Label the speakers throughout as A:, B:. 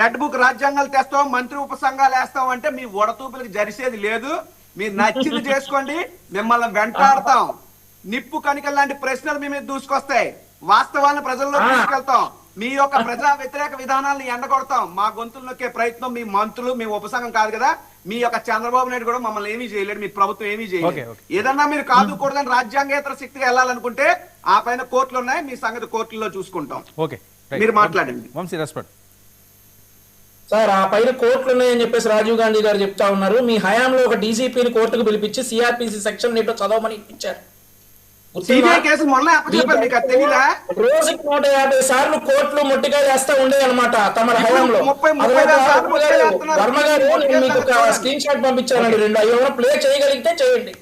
A: Red book రాజ్యాంగాలు తెస్తాం, మంత్రి ఉపసంఘాలు వేస్తాం అంటే మీ ఉడతూపులకు జరిసేది లేదు. మీరు నచ్చింది చేసుకోండి, మిమ్మల్ని వెంటాడతాం. నిప్పు కణికల లాంటి ప్రశ్నలు మీ మీద దూసుకొస్తాయి. వాస్తవాలను ప్రజల్లో తీసుకెళ్తాం. మీ యొక్క ప్రజా వ్యతిరేక విధానాలను ఎండగొడతాం. మా గొంతులు నొక్కే ప్రయత్నం మీ మంత్రులు, మీ ఉపసంఘం కాదు కదా. మీ యొక్క చంద్రబాబు నాయుడు కూడా మమ్మల్ని ఏమీ చేయలేడు, మీ ప్రభుత్వం ఏమీ చేయలేదు. ఏదన్నా మీరు కాదుకూడదని రాజ్యాంగేతర శక్తిగా వెళ్ళాలనుకుంటే ఆ పైన కోర్టులు ఉన్నాయి, మీ సంగతి కోర్టుల్లో చూసుకుంటాం. మీరు మాట్లాడండి.
B: సార్, ఆ పైన కోర్టులు ఉన్నాయని చెప్పేసి రాజీవ్ గాంధీ గారు చెప్తా ఉన్నారు. మీ హయాంలో ఒక డీజీపీని కోర్టుకు పిలిపించి సిఆర్పిసి సెక్షన్ ఏంటో చదవమని ఇప్పించారు. రోజుకి 150 సార్లు కోర్టులు మొట్టిగా చేస్తా ఉండే అనమాట తమ హయాంలో. వర్మ గారు మీకు ఒక స్క్రీన్ షాట్ పంపించానండి, 2 ఏమైనా ప్లే చేయగలిగితే చేయండి.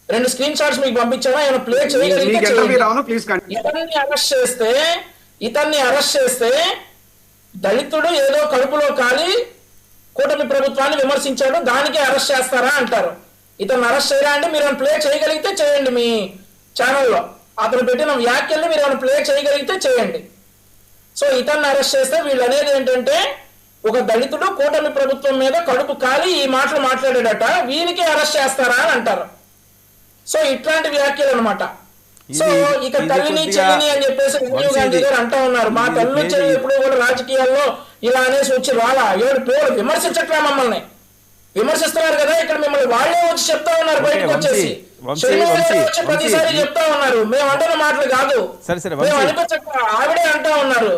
B: 2 స్క్రీన్ షాట్స్ మీకు పంపించాను, ఏమైనా ప్లే చేయగలిగితే చేయండి. ఇతన్ని అరెస్ట్ చేస్తే దళితుడు ఏదో కడుపులో కాలి కూటమి ప్రభుత్వాన్ని విమర్శించాడు, దానికే అరెస్ట్ చేస్తారా అంటారు. ఇతను అరెస్ట్ చేయరా అంటే మీరు ప్లే చేయగలిగితే చేయండి. మీ ఛానల్లో అతను పెట్టిన వ్యాఖ్యల్ని మీరు ప్లే చేయగలిగితే చేయండి. సో ఇతన్ని అరెస్ట్ చేస్తే వీళ్ళు అనేది ఏంటంటే ఒక దళితుడు కూటమి ప్రభుత్వం మీద కడుపు కాలి ఈ మాటలు మాట్లాడాడట, వీనికే అరెస్ట్ చేస్తారా అని అంటారు. సో ఇట్లాంటి వ్యాఖ్యలు అనమాట. సో ఇక తల్లిని చెల్లిని అని చెప్పేసి రాజీవ్ గాంధీ గారు అంటా ఉన్నారు. మా తల్లి చెల్లి ఎప్పుడు కూడా రాజకీయాల్లో ఇలా అనేసి వచ్చి వాళ్ళ ఏడు పేరు విమర్శించట్లా, మమ్మల్ని విమర్శిస్తున్నారు కదా. ఇక్కడ మిమ్మల్ని వాళ్ళే వచ్చి చెప్తా ఉన్నారు, బయటకు వచ్చేసి ప్రతిసారి చెప్తా ఉన్నారు. మేము అంటున్న మాటలు కాదు, మేము అనిపించట్లా, ఆవిడే అంటా ఉన్నారు.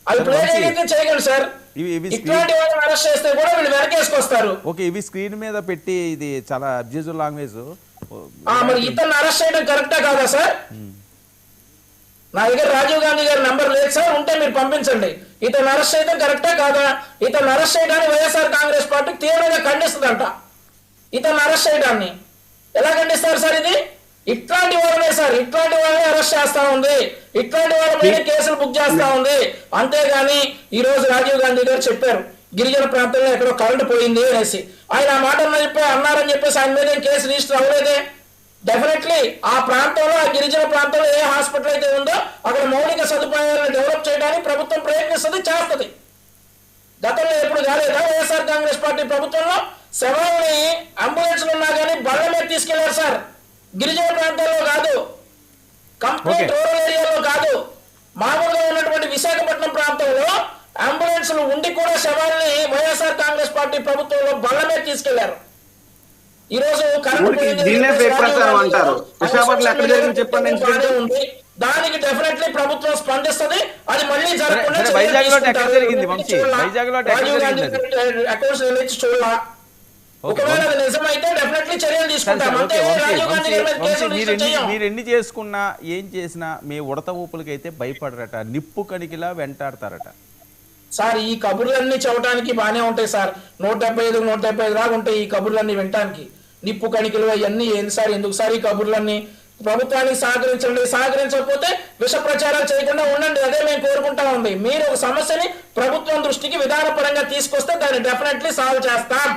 B: అది ప్లే చేయగలిగితే చేయగలరు సార్. ఇట్లాంటి వాళ్ళని అరెస్ట్ చేస్తే కూడా వీళ్ళు వెనకేసుకొస్తారు.
C: ఓకే, ఇవి స్క్రీన్ మీద పెట్టి ఇది చాలా అబ్యూజివ్ లాంగ్వేజ్.
B: మరి ఇతను అరెస్ట్ చేయడం కరెక్టా కాదా సార్? నా దగ్గర రాజీవ్ గాంధీ గారి నంబర్ లేదు సార్, ఉంటే మీరు పంపించండి. ఇతను అరెస్ట్ చేయడం కరెక్టా కాదా? ఇతను అరెస్ట్ చేయడాన్ని వైఎస్ఆర్ కాంగ్రెస్ పార్టీ తీవ్రంగా ఖండిస్తుందంట. ఇతను అరెస్ట్ చేయడాన్ని ఎలా ఖండిస్తారు సార్? ఇది ఇట్లాంటి వాళ్ళనే సార్, ఇట్లాంటి వాళ్ళని అరెస్ట్ చేస్తా ఉంది, ఇట్లాంటి వాళ్ళ మీద కేసులు బుక్ చేస్తా ఉంది. అంతేగాని ఈ రోజు రాజీవ్ గాంధీ గారు చెప్పారు గిరిజన ప్రాంతంలో ఎక్కడో కరెంట్ పోయింది అనేసి. ఆయన ఆ మాట అన్నారని చెప్పేసి ఆయన మీద కేసు రిజిస్టర్ అవ్వలేదే. డెఫినెట్లీ ఆ ప్రాంతంలో, ఆ గిరిజన ప్రాంతంలో ఏ హాస్పిటల్ అయితే ఉందో అక్కడ మౌలిక సదుపాయాలను డెవలప్ చేయడానికి ప్రభుత్వం ప్రయత్నిస్తుంది, చేస్తుంది. గతంలో ఎప్పుడు కాలేదా వైఎస్ఆర్ కాంగ్రెస్ పార్టీ ప్రభుత్వంలో? శవాలని అంబులెన్స్లు ఉన్నా కానీ బళ్ళ మీద తీసుకెళ్లారు సార్. గిరిజన ప్రాంతాల్లో కాదు, కంప్లీట్ రూరల్ ఏరియాలో కాదు, మామూలుగా ఉన్నటువంటి విశాఖపట్నం ప్రాంతంలో అంబులెన్స్లు ఉండి కూడా శవాల్ని వైఎస్ఆర్ కాంగ్రెస్ పార్టీ ప్రభుత్వంలో బళ్ళ మీద తీసుకెళ్లారు. ఈ రోజు దానికి డెఫినెట్లీ ప్రభుత్వం స్పందిస్తుంది. అది మళ్ళీ జరగకుండా అకౌంట్స్ రిలీజ్ చూడాల. ఒకవేళ అది నిజమైతే డెఫినెట్లీ చర్యలు తీసుకుంటాం.
C: మీరు ఎన్ని చేసుకున్నా ఏం చేసినా మీ ఉడత ఊపులకైతే భయపడరట, నిప్పు కణికిలా వెంటాడతారట.
B: సార్ ఈ కబుర్లన్నీ చెప్పడానికి బాగానే ఉంటాయి సార్, 175 దాకా ఉంటాయి ఈ కబుర్లన్నీ వినటానికి. నిప్పు కణికలు అవన్నీ ఏంది సార్, ఎందుకు సార్ ఈ కబుర్లన్నీ? ప్రభుత్వానికి సహకరించండి, సహకరించకపోతే విష ప్రచారాలు చేయకుండా ఉండండి, అదే మేము కోరుకుంటా ఉంది. మీరు ఒక సమస్యని ప్రభుత్వం దృష్టికి విధానపరంగా తీసుకొస్తే దాన్ని డెఫినెట్లీ సాల్వ్ చేస్తాం,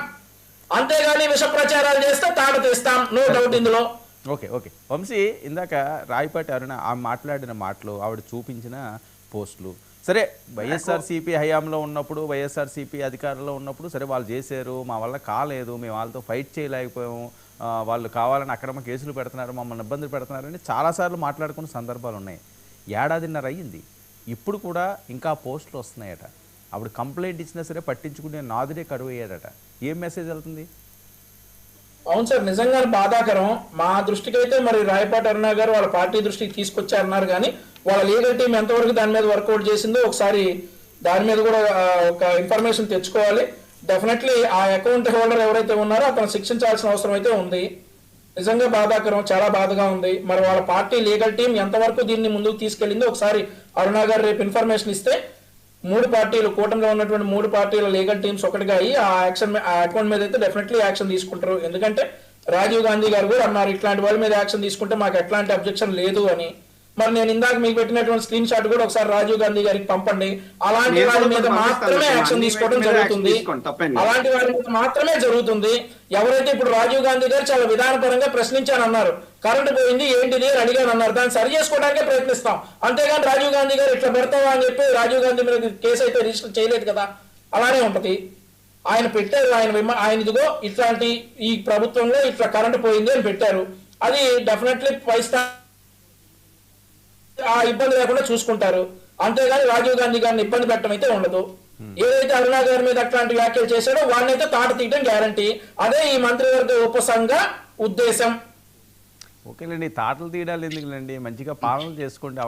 B: అంతేగాని విష ప్రచారాలు చేస్తే తాట తీస్తాం, నో డౌట్ ఇందులో.
C: ఓకే ఓకే వంశీ, ఇందాక రాయపాటి అరుణ ఆ మాట్లాడిన మాటలు, ఆవిడ చూపించిన పోస్టులు, సరే వైఎస్ఆర్సీపీ హయాంలో ఉన్నప్పుడు, వైఎస్ఆర్సీపీ అధికారంలో ఉన్నప్పుడు సరే వాళ్ళు చేశారు, మా వల్ల కాలేదు, మేము వాళ్ళతో ఫైట్ చేయలేకపోయాము, వాళ్ళు కావాలని అక్రమ కేసులు పెడుతున్నారు, మమ్మల్ని ఇబ్బందులు పెడుతున్నారని చాలాసార్లు మాట్లాడుకున్న సందర్భాలు ఉన్నాయి. 1.5 ఏడాదిన్నర అయ్యింది, ఇప్పుడు కూడా ఇంకా పోస్టులు వస్తున్నాయట. అప్పుడు కంప్లైంట్ ఇచ్చినా సరే పట్టించుకునే నాదుడే కరువు అయ్యాడట. ఏం మెసేజ్ వెళ్తుంది?
B: అవును సార్, నిజంగానే బాధాకరం. మా దృష్టికి అయితే మరి రాయపాటి అరుణ గారు వాళ్ళ పార్టీ దృష్టికి తీసుకొచ్చారన్నారు, కానీ వాళ్ళ లీగల్ టీం ఎంతవరకు దాని మీద వర్కౌట్ చేసిందో ఒకసారి దాని మీద కూడా ఒక ఇన్ఫర్మేషన్ తెచ్చుకోవాలి. డెఫినెట్లీ ఆ అకౌంట్ హోల్డర్ ఎవరైతే ఉన్నారో అతను శిక్షించాల్సిన అవసరం అయితే ఉంది. నిజంగా బాధాకరం, చాలా బాధగా ఉంది. మరి వాళ్ళ పార్టీ లీగల్ టీం ఎంతవరకు దీన్ని ముందుకు తీసుకెళ్లిందో ఒకసారి అరుణ గారు రేపు ఇన్ఫర్మేషన్ ఇస్తే 3 పార్టీలు, కూటమిలో ఉన్నటువంటి 3 పార్టీల లీగల్ టీమ్స్ ఒకటిగా అయ్యి ఆ అకౌంట్ మీద అయితే డెఫినెట్లీ యాక్షన్ తీసుకుంటారు. ఎందుకంటే రాజీవ్ గాంధీ గారు కూడా అన్నారు ఇట్లాంటి వాళ్ళ మీద యాక్షన్ తీసుకుంటే మాకు ఎట్లాంటి అబ్జెక్షన్ లేదు అని. మరి నేను ఇందాక మీకు పెట్టినటువంటి స్క్రీన్ షాట్ కూడా ఒకసారి రాజీవ్ గాంధీ గారికి పంపండి. అలాంటి వాళ్ళ మీద మాత్రమే యాక్షన్ తీసుకోవడం జరుగుతుంది, అలాంటి వాళ్ళ మీద మాత్రమే జరుగుతుంది. ఎవరైతే ఇప్పుడు రాజీవ్ గాంధీ గారు చాలా విధానపరంగా ప్రశ్నించానన్నారు, కరెంట్ పోయింది ఏంటిది అని అడిగాను అన్నారు, దాన్ని సరి చేసుకోవడానికే ప్రయత్నిస్తాం, అంతేగాని రాజీవ్ గాంధీ గారు ఇట్లా పెడతావా అని చెప్పి రాజీవ్ గాంధీ మీద కేసు అయితే రిజిస్టర్ చేయలేదు కదా. అలానే ఉంటది. ఆయన పెట్టారు, ఆయన ఇదిగో ఇట్లాంటి ఈ ప్రభుత్వంలో ఇట్లా కరెంట్ పోయింది అని పెట్టారు. అది డెఫినెట్లీ ఆ ఇబ్బంది లేకుండా చూసుకుంటారు. అంతేగాని రాజీవ్ గాంధీ గారిని ఇబ్బంది పెట్టడం అయితే ఉండదు. ఏదైతే అరుణా గారి మీద అట్లాంటి వ్యాఖ్యలు చేశాడో వాడినైతే తాట తీయడం గ్యారంటీ. అదే ఈ మంత్రివర్గ ఉపసంఘ ఉద్దేశం.
C: ఓకేలేండి, తాటలు తీయడాలు ఎందుకులేండి, మంచిగా పాలన చేసుకోండి.